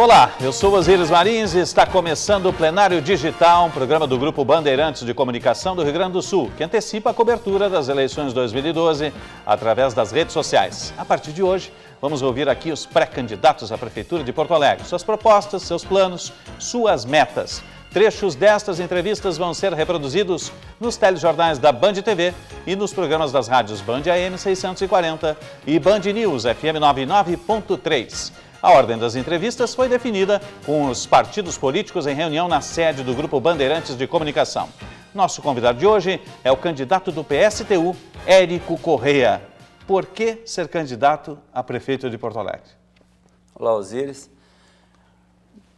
Olá, eu sou Osíris Marins e está começando o Plenário Digital, um programa do Grupo Bandeirantes de Comunicação do Rio Grande do Sul, que antecipa a cobertura das eleições 2012 através das redes sociais. A partir de hoje, vamos ouvir aqui os pré-candidatos à Prefeitura de Porto Alegre, suas propostas, seus planos, suas metas. Trechos destas entrevistas vão ser reproduzidos nos telejornais da Band TV e nos programas das rádios Band AM 640 e Band News FM 99.3. A ordem das entrevistas foi definida com os partidos políticos em reunião na sede do Grupo Bandeirantes de Comunicação. Nosso convidado de hoje é o candidato do PSTU, Érico Correia. Por que ser candidato a prefeito de Porto Alegre? Olá, Osíris.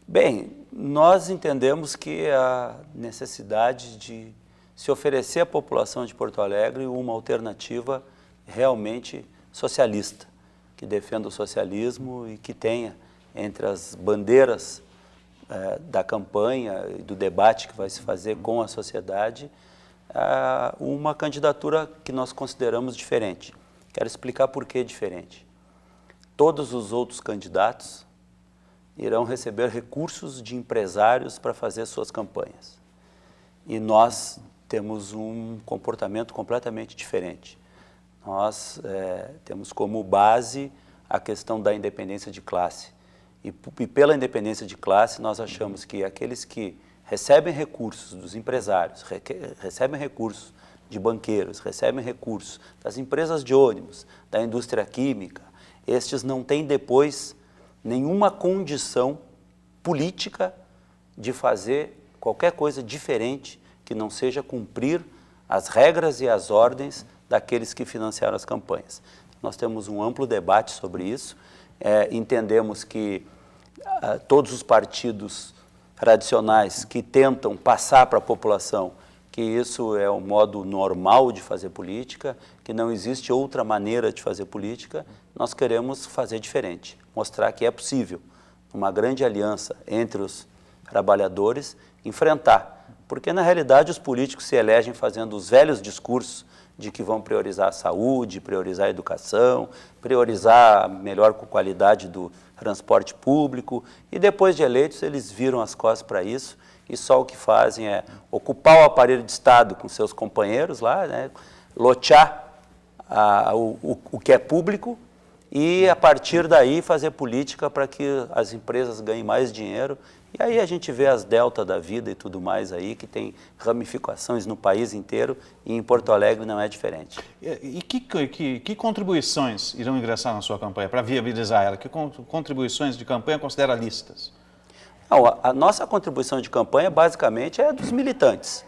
Bem, nós entendemos que a necessidade de se oferecer à população de Porto Alegre uma alternativa realmente socialista, que defenda o socialismo e que tenha entre as bandeiras da campanha e do debate que vai se fazer com a sociedade uma candidatura que nós consideramos diferente. Quero explicar por que diferente. Todos os outros candidatos irão receber recursos de empresários para fazer suas campanhas. E nós temos um comportamento completamente diferente. Nós temos como base a questão da independência de classe. E pela independência de classe, nós achamos que aqueles que recebem recursos dos empresários, recebem recursos de banqueiros, recebem recursos das empresas de ônibus, da indústria química, estes não têm depois nenhuma condição política de fazer qualquer coisa diferente que não seja cumprir as regras e as ordens daqueles que financiaram as campanhas. Nós temos um amplo debate sobre isso, entendemos que todos os partidos tradicionais que tentam passar para a população que isso é o modo normal de fazer política, que não existe outra maneira de fazer política, nós queremos fazer diferente, mostrar que é possível, uma grande aliança entre os trabalhadores, enfrentar. Porque, na realidade, os políticos se elegem fazendo os velhos discursos de que vão priorizar a saúde, priorizar a educação, priorizar a melhor qualidade do transporte público, e depois de eleitos eles viram as costas para isso, e só o que fazem é ocupar o aparelho de Estado com seus companheiros lá, né, lotear o que é público e, a partir daí, fazer política para que as empresas ganhem mais dinheiro. E aí a gente vê as delta da vida e tudo mais aí, que tem ramificações no país inteiro, e em Porto Alegre não é diferente. E que contribuições irão ingressar na sua campanha para viabilizar ela? Que contribuições de campanha considera listas? Não, a nossa contribuição de campanha, basicamente, é dos militantes.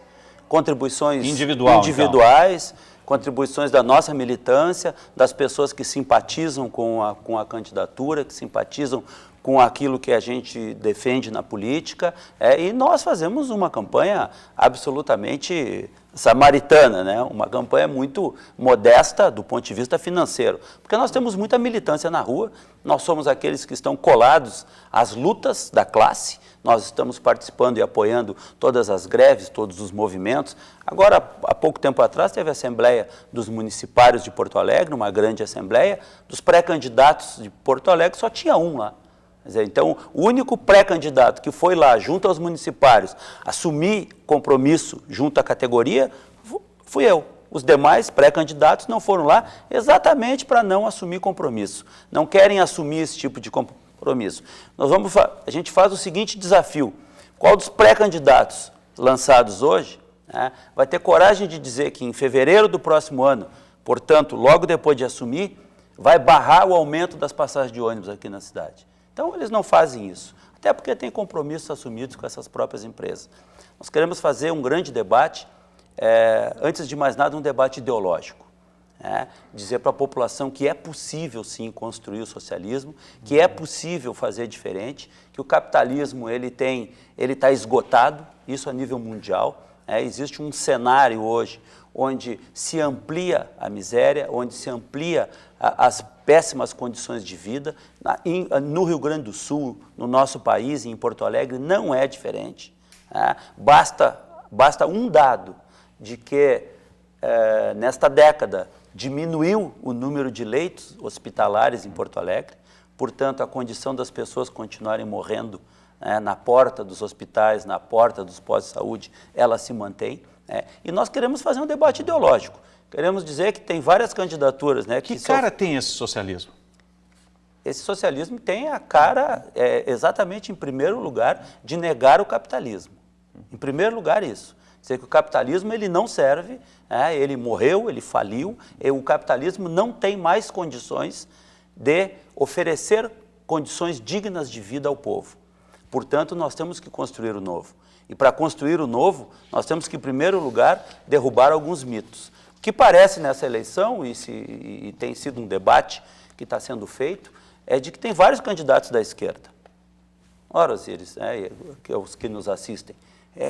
Contribuições individuais, então. Contribuições da nossa militância, das pessoas que simpatizam com a candidatura, que simpatizam com aquilo que a gente defende na política, e nós fazemos uma campanha absolutamente samaritana, né? Uma campanha muito modesta do ponto de vista financeiro, porque nós temos muita militância na rua, nós somos aqueles que estão colados às lutas da classe, nós estamos participando e apoiando todas as greves, todos os movimentos. Agora, há pouco tempo atrás, teve a Assembleia dos Municipários de Porto Alegre, uma grande assembleia, dos pré-candidatos de Porto Alegre, só tinha um lá. Então, o único pré-candidato que foi lá, junto aos municipários, assumir compromisso junto à categoria, fui eu. Os demais pré-candidatos não foram lá exatamente para não assumir compromisso. Não querem assumir esse tipo de compromisso. A gente faz o seguinte desafio: qual dos pré-candidatos lançados hoje, né, vai ter coragem de dizer que em fevereiro do próximo ano, portanto, logo depois de assumir, vai barrar o aumento das passagens de ônibus aqui na cidade? Então, eles não fazem isso, até porque tem compromissos assumidos com essas próprias empresas. Nós queremos fazer um grande debate, antes de mais nada, um debate ideológico. Dizer para a população que é possível, sim, construir o socialismo, que é possível fazer diferente, que o capitalismo ele está esgotado, isso a nível mundial. Existe um cenário hoje onde se amplia a miséria, onde se amplia as péssimas condições de vida. No Rio Grande do Sul, no nosso país e em Porto Alegre, não é diferente. Basta um dado de que, nesta década, diminuiu o número de leitos hospitalares em Porto Alegre, portanto, a condição das pessoas continuarem morrendo na porta dos hospitais, na porta dos postos de saúde, ela se mantém. E nós queremos fazer um debate ideológico. Queremos dizer que tem várias candidaturas. Que cara tem esse socialismo? Esse socialismo tem a cara, exatamente em primeiro lugar, de negar o capitalismo. Em primeiro lugar, isso. Dizer que o capitalismo ele não serve, ele morreu, ele faliu, e o capitalismo não tem mais condições de oferecer condições dignas de vida ao povo. Portanto, nós temos que construir o novo. E para construir o novo, nós temos que, em primeiro lugar, derrubar alguns mitos. O que parece nessa eleição, e tem sido um debate que está sendo feito, é de que tem vários candidatos da esquerda. Ora, Osíris, os que nos assistem,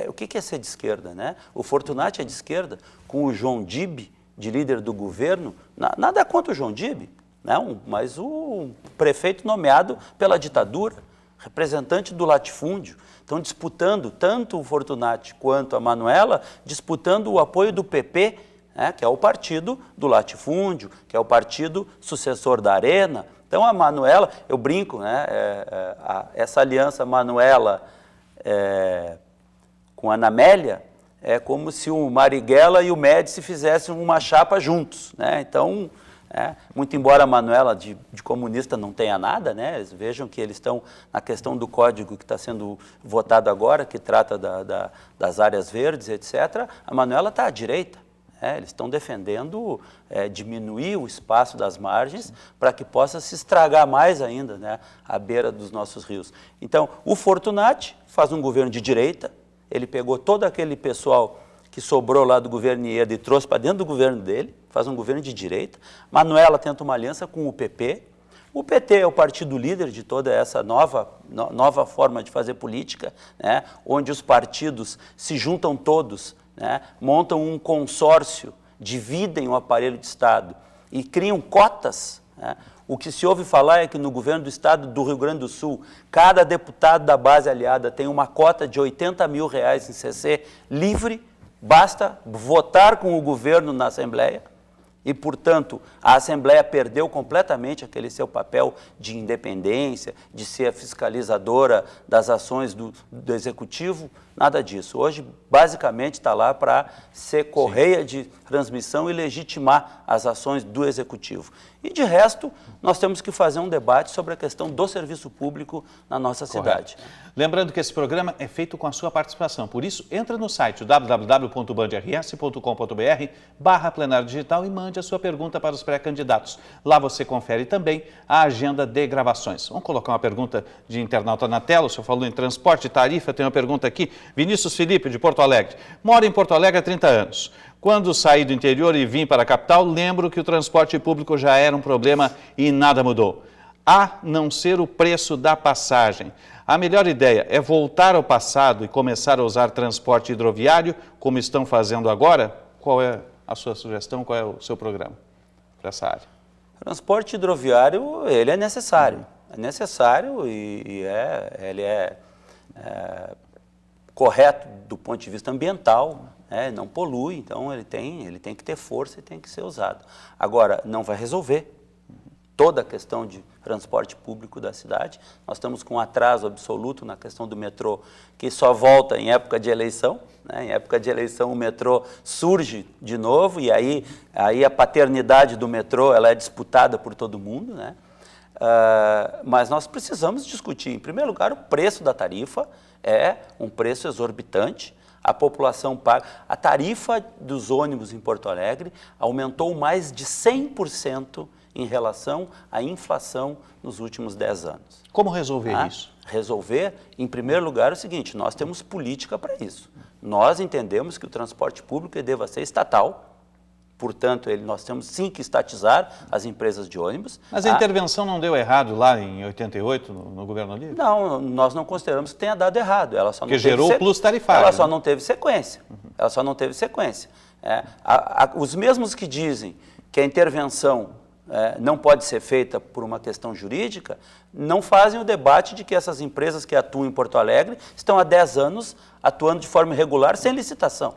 o que é ser de esquerda, né? O Fortunati é de esquerda, com o João Dib, de líder do governo, nada contra o João Dib, não, mas o prefeito nomeado pela ditadura, representante do latifúndio, estão disputando, tanto o Fortunati quanto a Manuela, disputando o apoio do PP, que é o partido do latifúndio, que é o partido sucessor da Arena. Então a Manuela, eu brinco, essa aliança Manuela com a Ana Amélia é como se o Marighella e o Médici fizessem uma chapa juntos, né? Então, muito embora a Manuela de comunista não tenha nada, né? Vejam que eles estão na questão do código que está sendo votado agora, que trata das áreas verdes, etc. A Manuela está à direita. Eles estão defendendo diminuir o espaço das margens para que possa se estragar mais ainda, né, à beira dos nossos rios. Então, o Fortunati faz um governo de direita, ele pegou todo aquele pessoal que sobrou lá do governo Ieda e trouxe para dentro do governo dele, faz um governo de direita. Manuela tenta uma aliança com o PP. O PT é o partido líder de toda essa nova forma de fazer política, né, onde os partidos se juntam todos, né, montam um consórcio, dividem o aparelho de Estado e criam cotas. Né? O que se ouve falar é que no governo do Estado do Rio Grande do Sul, cada deputado da base aliada tem uma cota de R$80 mil em CC livre, basta votar com o governo na Assembleia. E, portanto, a Assembleia perdeu completamente aquele seu papel de independência, de ser a fiscalizadora das ações do Executivo, nada disso. Hoje, basicamente, está lá para ser correia de transmissão e legitimar as ações do Executivo. E, de resto, nós temos que fazer um debate sobre a questão do serviço público na nossa cidade. Lembrando que esse programa é feito com a sua participação, por isso, entra no site www.bandrs.com.br/plenário digital e mande a sua pergunta para os pré-candidatos. Lá você confere também a agenda de gravações. Vamos colocar uma pergunta de internauta na tela. O senhor falou em transporte e tarifa, tem uma pergunta aqui. Vinícius Felipe, de Porto Alegre. Moro em Porto Alegre há 30 anos. Quando saí do interior e vim para a capital, lembro que o transporte público já era um problema e nada mudou. A não ser o preço da passagem. A melhor ideia é voltar ao passado e começar a usar transporte hidroviário, como estão fazendo agora? Qual é a sua sugestão, qual é o seu programa para essa área? Transporte hidroviário, ele é necessário. É necessário e ele é correto do ponto de vista ambiental, não polui, então ele tem que ter força e tem que ser usado. Agora, não vai resolver toda a questão de transporte público da cidade. Nós estamos com um atraso absoluto na questão do metrô, que só volta em época de eleição. Né? Em época de eleição o metrô surge de novo e aí a paternidade do metrô ela é disputada por todo mundo. Né? Mas nós precisamos discutir, em primeiro lugar, o preço da tarifa é um preço exorbitante. A população paga. A tarifa dos ônibus em Porto Alegre aumentou mais de 100% em relação à inflação nos últimos 10 anos. Como resolver isso? Resolver, em primeiro lugar, é o seguinte, nós temos política para isso. Nós entendemos que o transporte público deva ser estatal, portanto, nós temos sim que estatizar as empresas de ônibus. Mas a intervenção não deu errado lá em 88, no Governo Livre? Não, nós não consideramos que tenha dado errado. Ela só porque gerou o plus tarifário. Ela só não teve sequência. Ela só não teve sequência. Os mesmos que dizem que a intervenção não pode ser feita por uma questão jurídica, não fazem o debate de que essas empresas que atuam em Porto Alegre estão há 10 anos atuando de forma irregular, sem licitação.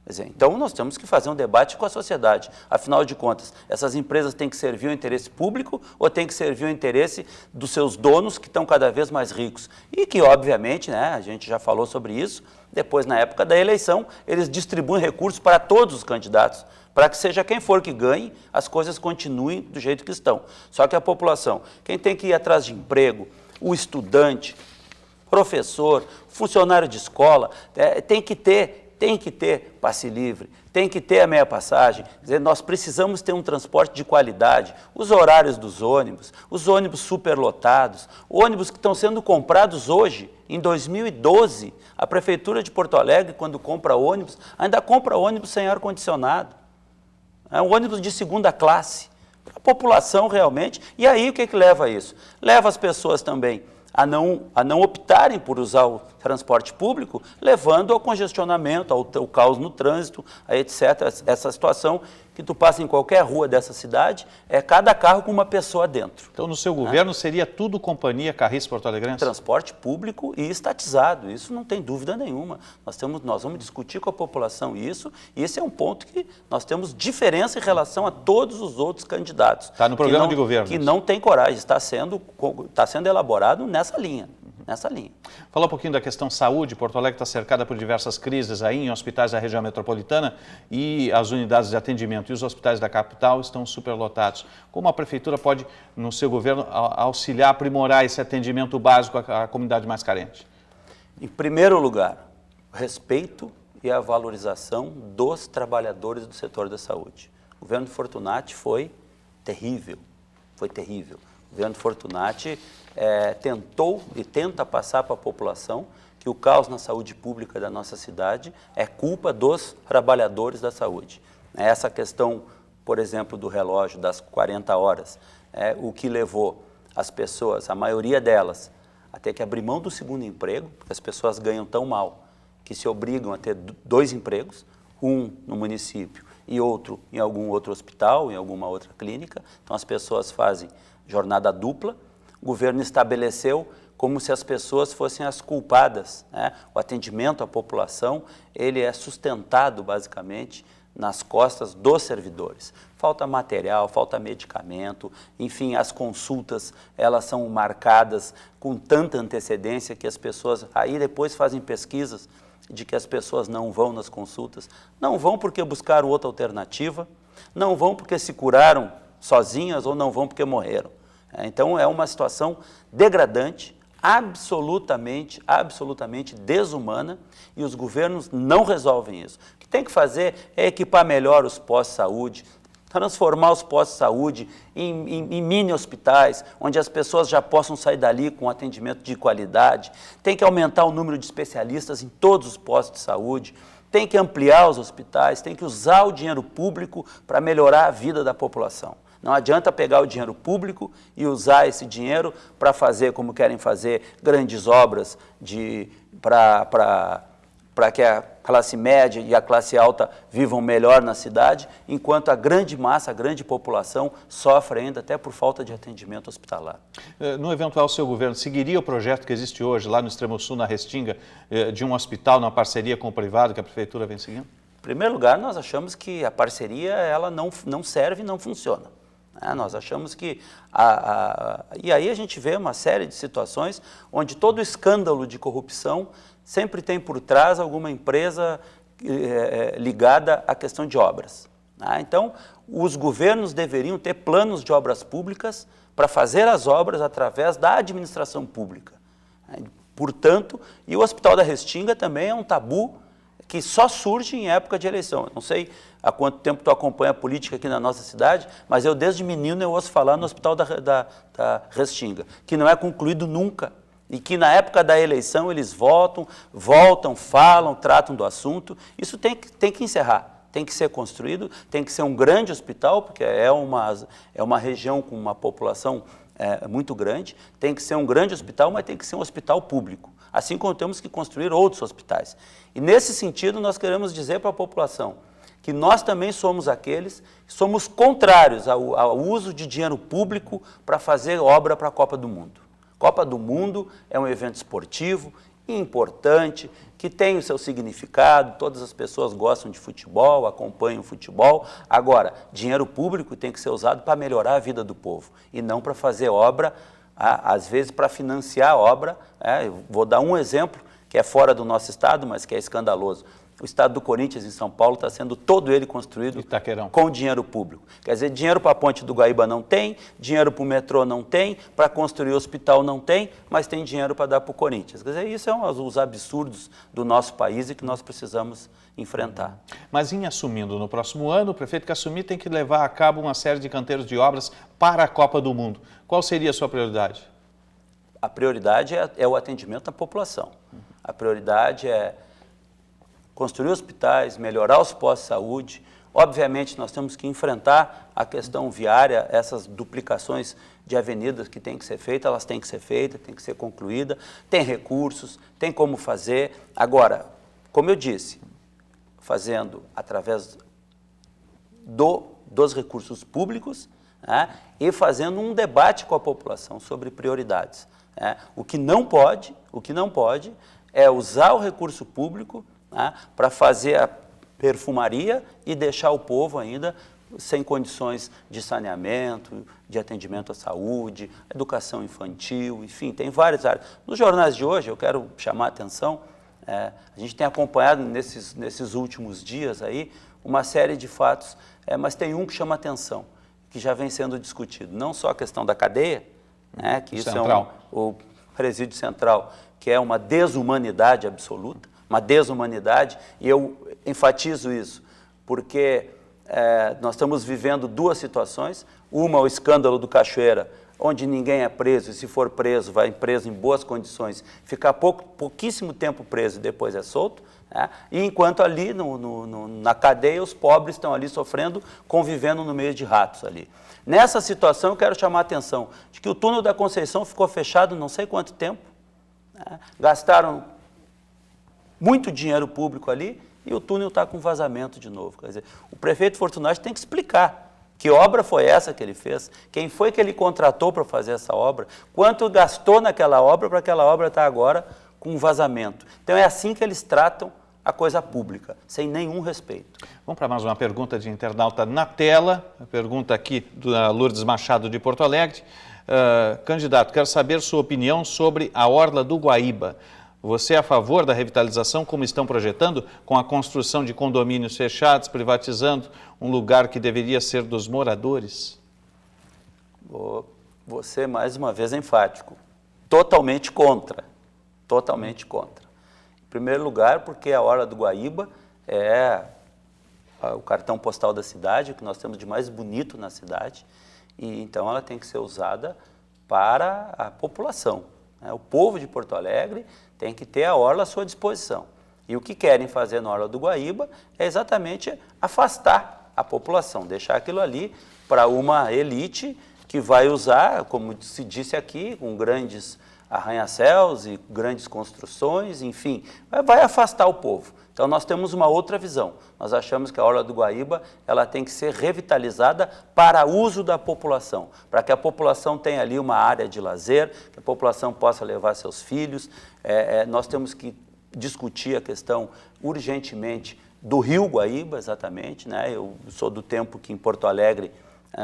Quer dizer, então, nós temos que fazer um debate com a sociedade. Afinal de contas, essas empresas têm que servir o interesse público ou têm que servir o interesse dos seus donos, que estão cada vez mais ricos? E que, obviamente, né, a gente já falou sobre isso, depois, na época da eleição, eles distribuem recursos para todos os candidatos, para que seja quem for que ganhe, as coisas continuem do jeito que estão. Só que a população, quem tem que ir atrás de emprego, o estudante, professor, funcionário de escola, tem que ter passe livre, tem que ter a meia passagem. Quer dizer, nós precisamos ter um transporte de qualidade. Os horários dos ônibus, os ônibus superlotados, ônibus que estão sendo comprados hoje, em 2012, a Prefeitura de Porto Alegre, quando compra ônibus, ainda compra ônibus sem ar-condicionado. É um ônibus de segunda classe, para a população realmente. E aí o que leva a isso? Leva as pessoas também a não optarem por usar o transporte público, levando ao congestionamento, ao caos no trânsito, etc. Essa situação que tu passa em qualquer rua dessa cidade, é cada carro com uma pessoa dentro. Então, no seu governo, seria tudo companhia Carris Porto Alegrense? Transporte público e estatizado, isso não tem dúvida nenhuma. Nós vamos discutir com a população isso, e esse é um ponto que nós temos diferença em relação a todos os outros candidatos. Está no programa de governo. Que não tem coragem, está sendo elaborado nessa linha. Fala um pouquinho da questão saúde. Porto Alegre está cercada por diversas crises aí em hospitais da região metropolitana e as unidades de atendimento e os hospitais da capital estão superlotados. Como a prefeitura pode, no seu governo, auxiliar, aprimorar esse atendimento básico à comunidade mais carente? Em primeiro lugar, o respeito e a valorização dos trabalhadores do setor da saúde. O governo Fortunati foi terrível, O governo Fortunati tentou e tenta passar para a população que o caos na saúde pública da nossa cidade é culpa dos trabalhadores da saúde. Essa questão, por exemplo, do relógio das 40 horas, o que levou as pessoas, a maioria delas, a ter que abrir mão do segundo emprego, porque as pessoas ganham tão mal que se obrigam a ter 2 empregos, um no município e outro em algum outro hospital, em alguma outra clínica. Então as pessoas fazem jornada dupla. O governo estabeleceu como se as pessoas fossem as culpadas, né? O atendimento à população, ele é sustentado basicamente nas costas dos servidores. Falta material, falta medicamento, enfim, as consultas, elas são marcadas com tanta antecedência que as pessoas aí depois fazem pesquisas de que as pessoas não vão nas consultas, não vão porque buscaram outra alternativa, não vão porque se curaram sozinhas ou não vão porque morreram. Então é uma situação degradante, absolutamente desumana, e os governos não resolvem isso. O que tem que fazer é equipar melhor os postos de saúde, transformar os postos de saúde em mini hospitais, onde as pessoas já possam sair dali com atendimento de qualidade. Tem que aumentar o número de especialistas em todos os postos de saúde, tem que ampliar os hospitais, tem que usar o dinheiro público para melhorar a vida da população. Não adianta pegar o dinheiro público e usar esse dinheiro para fazer, como querem fazer, grandes obras para que a classe média e a classe alta vivam melhor na cidade, enquanto a grande massa, a grande população sofre ainda até por falta de atendimento hospitalar. No eventual seu governo, seguiria o projeto que existe hoje lá no Extremo Sul, na Restinga, de um hospital numa parceria com o privado que a prefeitura vem seguindo? Em primeiro lugar, nós achamos que a parceria ela não serve e não funciona. Nós achamos que... E aí a gente vê uma série de situações onde todo escândalo de corrupção sempre tem por trás alguma empresa ligada à questão de obras. Então, os governos deveriam ter planos de obras públicas para fazer as obras através da administração pública. Portanto, e o Hospital da Restinga também é um tabu que só surge em época de eleição. Eu não sei há quanto tempo tu acompanha a política aqui na nossa cidade, mas eu desde menino eu ouço falar no Hospital da Restinga, que não é concluído nunca, e que na época da eleição eles voltam, falam, tratam do assunto. Isso tem que encerrar, tem que ser construído, tem que ser um grande hospital, porque é uma região com uma população muito grande, tem que ser um grande hospital, mas tem que ser um hospital público, assim como temos que construir outros hospitais. E nesse sentido nós queremos dizer para a população que nós também somos aqueles que somos contrários ao uso de dinheiro público para fazer obra para a Copa do Mundo. Copa do Mundo é um evento esportivo importante, que tem o seu significado, todas as pessoas gostam de futebol, acompanham o futebol. Agora, dinheiro público tem que ser usado para melhorar a vida do povo e não para fazer obra, às vezes para financiar a obra. Eu vou dar um exemplo que é fora do nosso estado, mas que é escandaloso. O estado do Corinthians, em São Paulo, está sendo todo ele construído Itaquerão, com dinheiro público. Quer dizer, dinheiro para a Ponte do Guaíba não tem, dinheiro para o metrô não tem, para construir o hospital não tem, mas tem dinheiro para dar para o Corinthians. Quer dizer, isso é os absurdos do nosso país e que nós precisamos enfrentar. Mas em assumindo no próximo ano, o prefeito que assumir tem que levar a cabo uma série de canteiros de obras para a Copa do Mundo. Qual seria a sua prioridade? A prioridade é o atendimento à população. A prioridade é construir hospitais, melhorar os postos de saúde. Obviamente, nós temos que enfrentar a questão viária, essas duplicações de avenidas que têm que ser feitas, elas têm que ser feitas, têm que ser concluídas, tem recursos, tem como fazer. Agora, como eu disse, fazendo através dos recursos públicos, né, e fazendo um debate com a população sobre prioridades. Né. O que não pode é usar o recurso público, né, para fazer a perfumaria e deixar o povo ainda sem condições de saneamento, de atendimento à saúde, educação infantil, enfim, tem várias áreas. Nos jornais de hoje, eu quero chamar a atenção, a gente tem acompanhado nesses últimos dias aí uma série de fatos, mas tem um que chama a atenção, que já vem sendo discutido, não só a questão da cadeia, né, que isso central. o presídio central, que é uma desumanidade absoluta, uma desumanidade, e eu enfatizo isso, porque nós estamos vivendo duas situações, uma o escândalo do Cachoeira, onde ninguém é preso, e se for preso, vai preso em boas condições, ficar pouquíssimo tempo preso e depois é solto, né? E enquanto ali na cadeia os pobres estão ali sofrendo, convivendo no meio de ratos ali. Nessa situação eu quero chamar a atenção de que o túnel da Conceição ficou fechado não sei quanto tempo, né? Gastaram muito dinheiro público ali e o túnel está com vazamento de novo. Quer dizer, o prefeito Fortunati tem que explicar que obra foi essa que ele fez, quem foi que ele contratou para fazer essa obra, quanto gastou naquela obra para aquela obra estar agora com vazamento. Então é assim que eles tratam a coisa pública, sem nenhum respeito. Vamos para mais uma pergunta de internauta na tela, a pergunta aqui do Lourdes Machado de Porto Alegre. Candidato, quero saber sua opinião sobre a Orla do Guaíba. Você é a favor da revitalização como estão projetando, com a construção de condomínios fechados, privatizando um lugar que deveria ser dos moradores? Vou ser mais uma vez enfático. Totalmente contra. Totalmente contra. Em primeiro lugar, porque a Orla do Guaíba é o cartão postal da cidade, o que nós temos de mais bonito na cidade, e então ela tem que ser usada para a população. O povo de Porto Alegre tem que ter a orla à sua disposição. E o que querem fazer na Orla do Guaíba é exatamente afastar a população, deixar aquilo ali para uma elite que vai usar, como se disse aqui, com grandes arranha-céus e grandes construções, enfim, vai afastar o povo. Então nós temos uma outra visão. Nós achamos que a Orla do Guaíba ela tem que ser revitalizada para uso da população, para que a população tenha ali uma área de lazer, que a população possa levar seus filhos. Nós temos que discutir a questão urgentemente do Rio Guaíba, exatamente, né? Eu sou do tempo que em Porto Alegre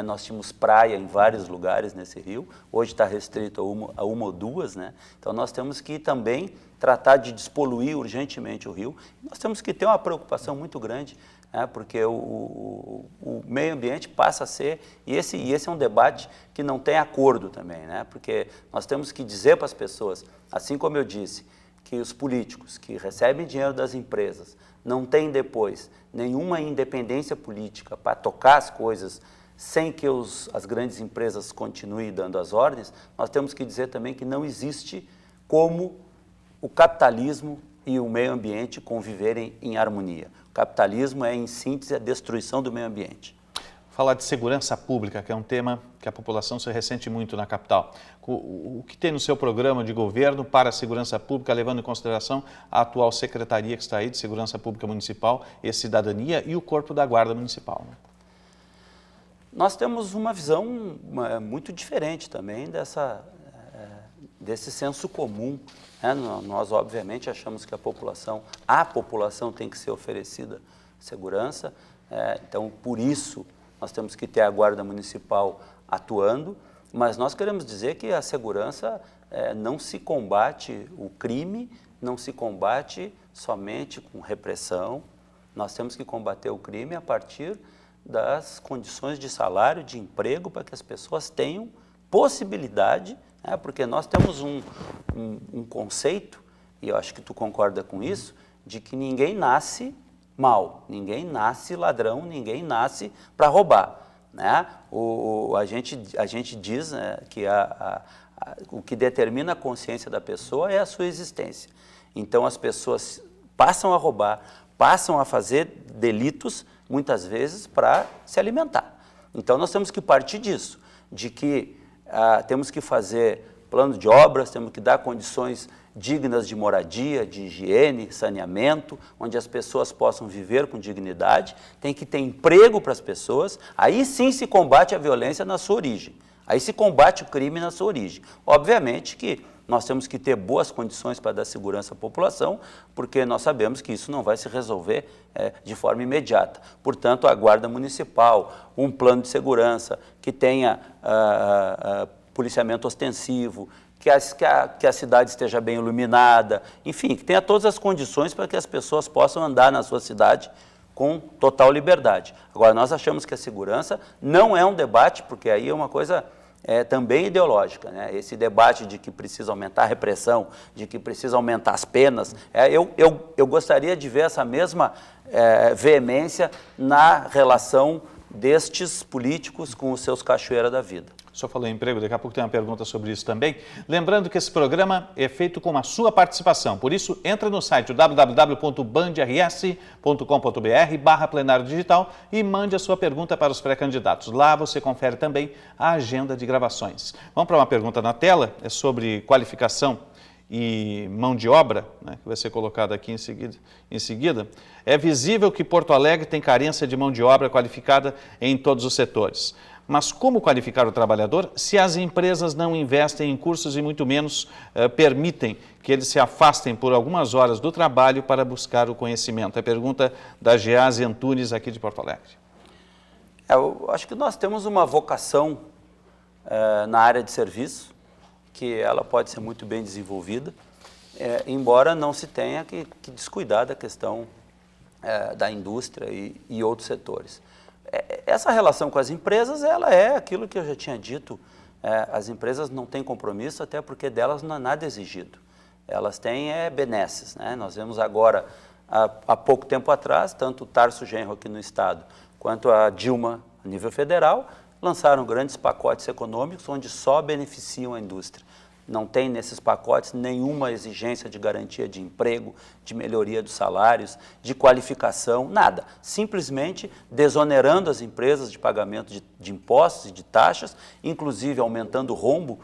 nós tínhamos praia em vários lugares nesse rio, hoje está restrito a uma ou duas, né? Então nós temos que também tratar de despoluir urgentemente o rio. Nós temos que ter uma preocupação muito grande, né? Porque o meio ambiente passa a ser, e esse é um debate que não tem acordo também, né? Porque nós temos que dizer para as pessoas, assim como eu disse, que os políticos que recebem dinheiro das empresas não têm depois nenhuma independência política para tocar as coisas sem que as grandes empresas continuem dando as ordens, nós temos que dizer também que não existe como o capitalismo e o meio ambiente conviverem em harmonia. O capitalismo é, em síntese, a destruição do meio ambiente. Falar de segurança pública, que é um tema que a população se ressente muito na capital. O que tem no seu programa de governo para a segurança pública, levando em consideração a atual secretaria que está aí de Segurança Pública Municipal e Cidadania e o Corpo da Guarda Municipal? Nós temos uma visão muito diferente também desse senso comum. Né? Nós, obviamente, achamos que a população tem que ser oferecida segurança, então, por isso, nós temos que ter a Guarda Municipal atuando, mas nós queremos dizer que a segurança não se combate o crime, não se combate somente com repressão, nós temos que combater o crime a partir das condições de salário, de emprego, para que as pessoas tenham possibilidade, porque nós temos um conceito, e eu acho que tu concorda com isso, de que ninguém nasce mal, ninguém nasce ladrão, ninguém nasce para roubar. Né? A gente diz, né, que o que determina a consciência da pessoa é a sua existência. Então as pessoas passam a roubar, passam a fazer delitos, muitas vezes, para se alimentar. Então nós temos que partir disso, de que temos que fazer plano de obras, temos que dar condições dignas de moradia, de higiene, saneamento, onde as pessoas possam viver com dignidade, tem que ter emprego para as pessoas, aí sim se combate a violência na sua origem, aí se combate o crime na sua origem. Obviamente que nós temos que ter boas condições para dar segurança à população, porque nós sabemos que isso não vai se resolver de forma imediata. Portanto, a Guarda Municipal, um plano de segurança que tenha policiamento ostensivo, que a cidade esteja bem iluminada, enfim, que tenha todas as condições para que as pessoas possam andar na sua cidade com total liberdade. Agora, nós achamos que a segurança não é um debate, porque aí é uma coisa também ideológica, né? Esse debate de que precisa aumentar a repressão, de que precisa aumentar as penas, eu gostaria de ver essa mesma veemência na relação destes políticos com os seus cachoeiras da vida. O senhor falou em emprego, daqui a pouco tem uma pergunta sobre isso também. Lembrando que esse programa é feito com a sua participação, por isso entra no site www.bandrs.com.br/plenário digital e mande a sua pergunta para os pré-candidatos. Lá você confere também a agenda de gravações. Vamos para uma pergunta na tela, é sobre qualificação e mão de obra, né, que vai ser colocada aqui em seguida. É visível que Porto Alegre tem carência de mão de obra qualificada em todos os setores. Mas como qualificar o trabalhador se as empresas não investem em cursos e muito menos permitem que eles se afastem por algumas horas do trabalho para buscar o conhecimento? É a pergunta da Gease Antunes, aqui de Porto Alegre. Eu acho que nós temos uma vocação na área de serviço, que ela pode ser muito bem desenvolvida, embora não se tenha que descuidar da questão da indústria e outros setores. Essa relação com as empresas, ela é aquilo que eu já tinha dito, as empresas não têm compromisso, até porque delas não é nada exigido. Elas têm benesses, né? Nós vemos agora, há pouco tempo atrás, tanto o Tarso Genro aqui no Estado, quanto a Dilma a nível federal, lançaram grandes pacotes econômicos onde só beneficiam a indústria. Não tem nesses pacotes nenhuma exigência de garantia de emprego, de melhoria dos salários, de qualificação, nada. Simplesmente desonerando as empresas de pagamento de impostos e de taxas, inclusive aumentando o rombo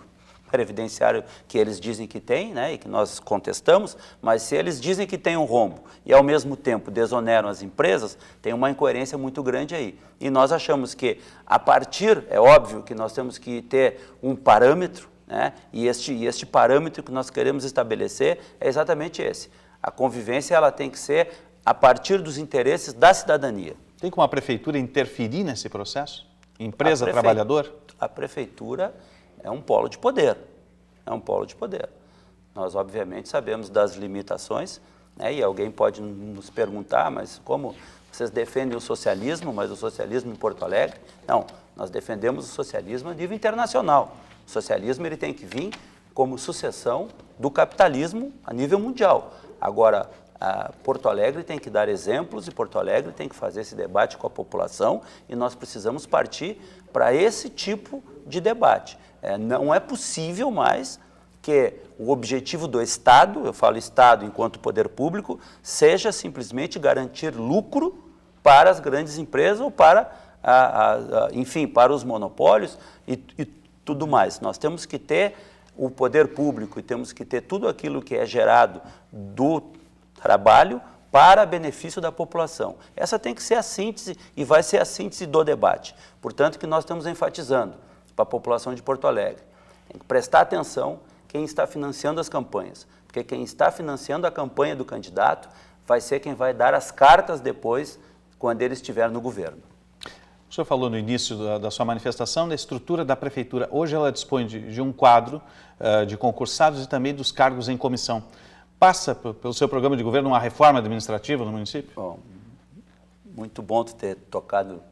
previdenciário que eles dizem que tem, né, e que nós contestamos, mas se eles dizem que tem um rombo e ao mesmo tempo desoneram as empresas, tem uma incoerência muito grande aí. E nós achamos que a partir, é óbvio que nós temos que ter um parâmetro, né? E este parâmetro que nós queremos estabelecer é exatamente esse. A convivência ela tem que ser a partir dos interesses da cidadania. Tem como a prefeitura interferir nesse processo? Empresa, trabalhador? A prefeitura é um polo de poder. É um polo de poder. Nós, obviamente, sabemos das limitações, né? E alguém pode nos perguntar, mas como vocês defendem o socialismo, mas o socialismo em Porto Alegre? Não, nós defendemos o socialismo a nível internacional. O socialismo ele tem que vir como sucessão do capitalismo a nível mundial. Agora, Porto Alegre tem que dar exemplos e Porto Alegre tem que fazer esse debate com a população e nós precisamos partir para esse tipo de debate. Não é possível mais que o objetivo do Estado, eu falo Estado enquanto poder público, seja simplesmente garantir lucro para as grandes empresas ou para, enfim, para os monopólios e tudo mais. Nós temos que ter o poder público e temos que ter tudo aquilo que é gerado do trabalho para benefício da população. Essa tem que ser a síntese e vai ser a síntese do debate. Portanto, que nós estamos enfatizando para a população de Porto Alegre. Tem que prestar atenção quem está financiando as campanhas, porque quem está financiando a campanha do candidato vai ser quem vai dar as cartas depois, quando ele estiver no governo. O senhor falou no início da sua manifestação da estrutura da prefeitura. Hoje ela dispõe de um quadro de concursados e também dos cargos em comissão. Passa pelo seu programa de governo uma reforma administrativa no município? Bom, muito bom tu ter tocado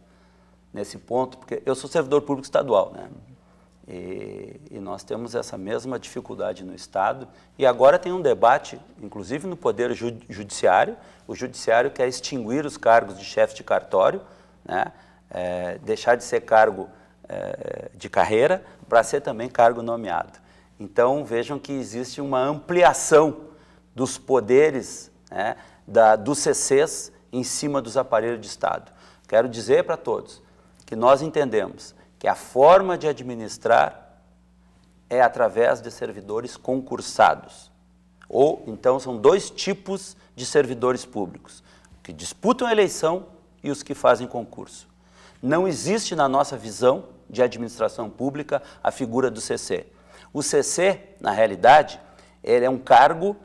nesse ponto, porque eu sou servidor público estadual, né? E nós temos essa mesma dificuldade no Estado. E agora tem um debate, inclusive no Poder Judiciário. O Judiciário quer extinguir os cargos de chefe de cartório, né? Deixar de ser cargo de carreira para ser também cargo nomeado. Então, vejam que existe uma ampliação dos poderes, né, dos CCs em cima dos aparelhos de Estado. Quero dizer para todos que nós entendemos que a forma de administrar é através de servidores concursados. Ou, então, são dois tipos de servidores públicos, que disputam a eleição e os que fazem concurso. Não existe na nossa visão de administração pública a figura do CC. O CC, na realidade, ele é um cargo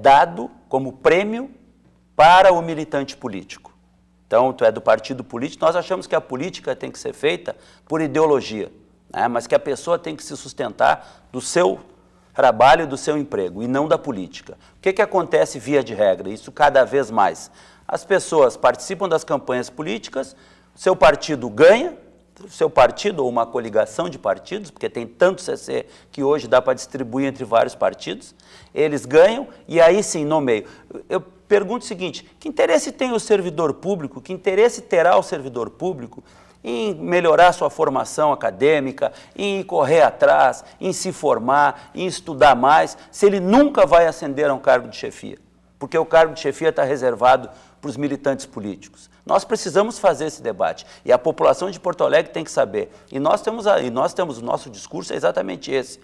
dado como prêmio para o militante político. Então, tu é do partido político, nós achamos que a política tem que ser feita por ideologia, né? Mas que a pessoa tem que se sustentar do seu trabalho, do seu emprego, e não da política. O que acontece via de regra? Isso cada vez mais. As pessoas participam das campanhas políticas, seu partido ganha, seu partido ou uma coligação de partidos, porque tem tanto CC que hoje dá para distribuir entre vários partidos, eles ganham e aí sim nomeiam. Eu pergunto o seguinte, que interesse tem o servidor público, que interesse terá o servidor público em melhorar sua formação acadêmica, em correr atrás, em se formar, em estudar mais, se ele nunca vai ascender a um cargo de chefia? Porque o cargo de chefia está reservado para os militantes políticos. Nós precisamos fazer esse debate e a população de Porto Alegre tem que saber. E nós temos o nosso discurso é exatamente esse.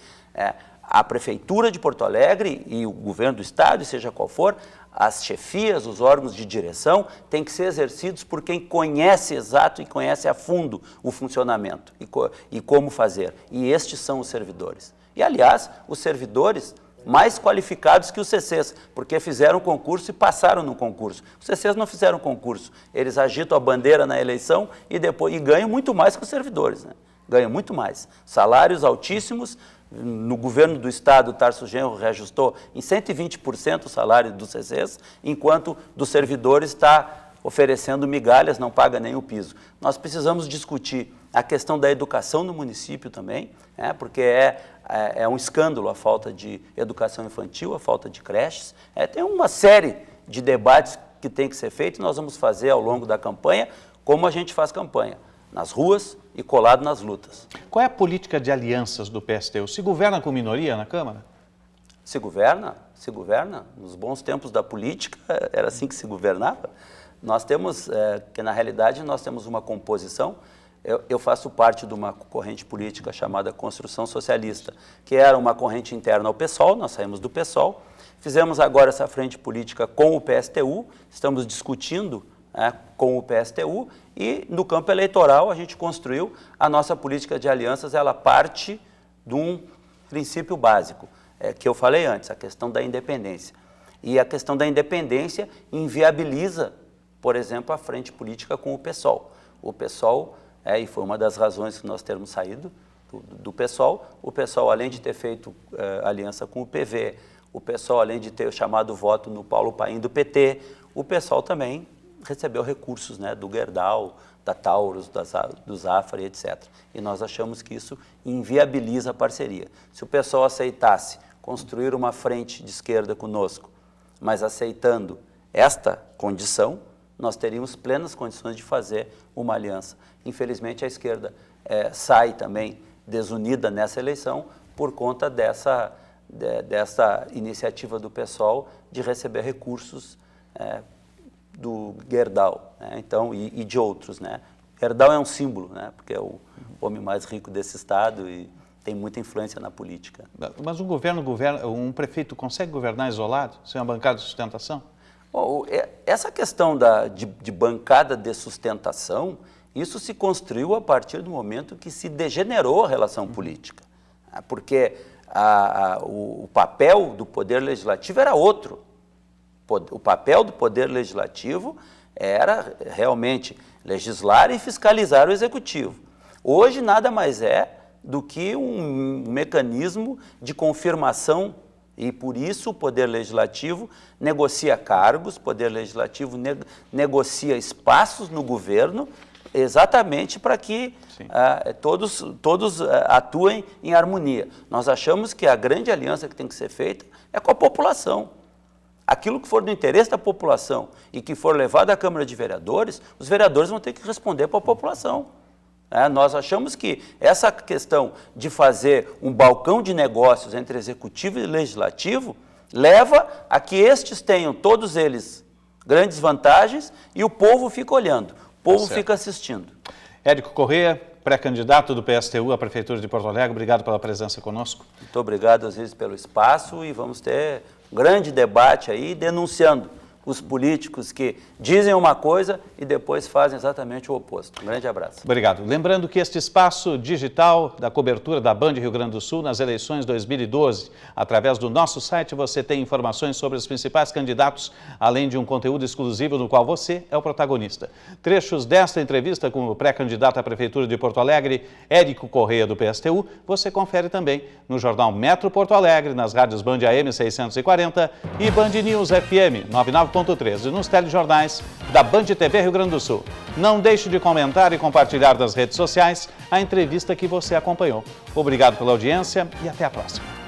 A Prefeitura de Porto Alegre e o governo do Estado, seja qual for, as chefias, os órgãos de direção, têm que ser exercidos por quem conhece exato e conhece a fundo o funcionamento e como fazer. E estes são os servidores. E, aliás, os servidores mais qualificados que os CCs, porque fizeram concurso e passaram no concurso. Os CCs não fizeram concurso, eles agitam a bandeira na eleição e ganham muito mais que os servidores, né? Ganham muito mais. Salários altíssimos, no governo do Estado, o Tarso Genro reajustou em 120% o salário dos CCs, enquanto dos servidores está oferecendo migalhas, não paga nem o piso. Nós precisamos discutir a questão da educação no município também, porque é um escândalo a falta de educação infantil, a falta de creches. Tem uma série de debates que tem que ser feito e nós vamos fazer ao longo da campanha, como a gente faz campanha, nas ruas e colado nas lutas. Qual é a política de alianças do PSTU? Se governa com minoria na Câmara? Se governa. Nos bons tempos da política, era assim que se governava. Nós temos, que na realidade nós temos uma composição. Eu faço parte de uma corrente política chamada Construção Socialista, que era uma corrente interna ao PSOL, nós saímos do PSOL, fizemos agora essa frente política com o PSTU, estamos discutindo com o PSTU e no campo eleitoral a gente construiu a nossa política de alianças, ela parte de um princípio básico, que eu falei antes, a questão da independência. E a questão da independência inviabiliza, por exemplo, a frente política com o PSOL. O PSOL, e foi uma das razões que nós termos saído do PSOL, o PSOL, além de ter feito aliança com o PV, o PSOL, além de ter chamado voto no Paulo Paim do PT, o PSOL também recebeu recursos, do Gerdau, da Taurus, do Zafra, etc. E nós achamos que isso inviabiliza a parceria. Se o PSOL aceitasse construir uma frente de esquerda conosco, mas aceitando esta condição, nós teríamos plenas condições de fazer uma aliança. Infelizmente, a esquerda sai também desunida nessa eleição por conta dessa iniciativa do PSOL de receber recursos do Gerdau, então, e de outros. Gerdau é um símbolo, porque é o homem mais rico desse estado e tem muita influência na política. Mas um prefeito consegue governar isolado, sem uma bancada de sustentação? Bom, essa questão de bancada de sustentação, isso se construiu a partir do momento que se degenerou a relação política. Porque o papel do Poder Legislativo era outro. O papel do Poder Legislativo era realmente legislar e fiscalizar o Executivo. Hoje nada mais é do que um mecanismo de confirmação e por isso o Poder Legislativo negocia cargos, o Poder Legislativo negocia espaços no governo exatamente para que todos atuem em harmonia. Nós achamos que a grande aliança que tem que ser feita é com a população. Aquilo que for do interesse da população e que for levado à Câmara de Vereadores, os vereadores vão ter que responder para a população. Nós achamos que essa questão de fazer um balcão de negócios entre Executivo e Legislativo leva a que estes tenham, todos eles, grandes vantagens e o povo fica olhando, o povo fica assistindo. Érico Corrêa, pré-candidato do PSTU à Prefeitura de Porto Alegre, obrigado pela presença conosco. Muito obrigado, Osiris, pelo espaço e vamos ter um grande debate aí denunciando os políticos que dizem uma coisa e depois fazem exatamente o oposto. Um grande abraço. Obrigado. Lembrando que este espaço digital da cobertura da Band Rio Grande do Sul nas eleições 2012, através do nosso site você tem informações sobre os principais candidatos, além de um conteúdo exclusivo no qual você é o protagonista. Trechos desta entrevista com o pré-candidato à Prefeitura de Porto Alegre, Érico Corrêa, do PSTU, você confere também no jornal Metro Porto Alegre, nas rádios Band AM 640 e Band News FM 99.3 e nos telejornais da Band TV Rio Grande do Sul. Não deixe de comentar e compartilhar nas redes sociais a entrevista que você acompanhou. Obrigado pela audiência e até a próxima.